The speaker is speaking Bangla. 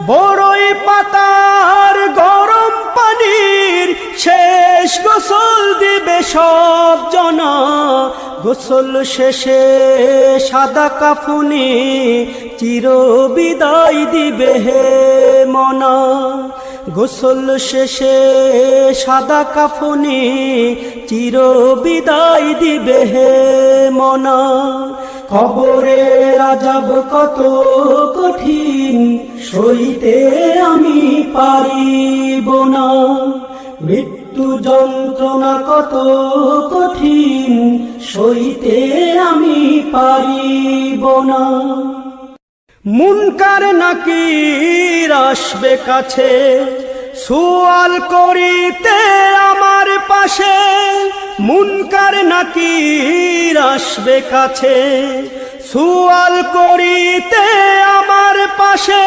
বড়ই পাতার গরম পানির শেষ গোসল দিবে সব জনা। গোসল শেষে সাদা কাফনে চির বিদায় দিবে হে মনা। গোসল শেষে সাদা কাফনে চির বিদায় দিবে হে মনা। কবরের আযাব কত কঠিন সইতে আমি পারিব না। মৃত্যু যন্ত্রণা কত কঠিন সইতে আমি পারিব না। মুনকার নাকির আসবে কাছে সুয়াল করিতে আমার পাশে। মুনকার নাকির আসবে কাছে সুয়াল করিতে আমার পাশে।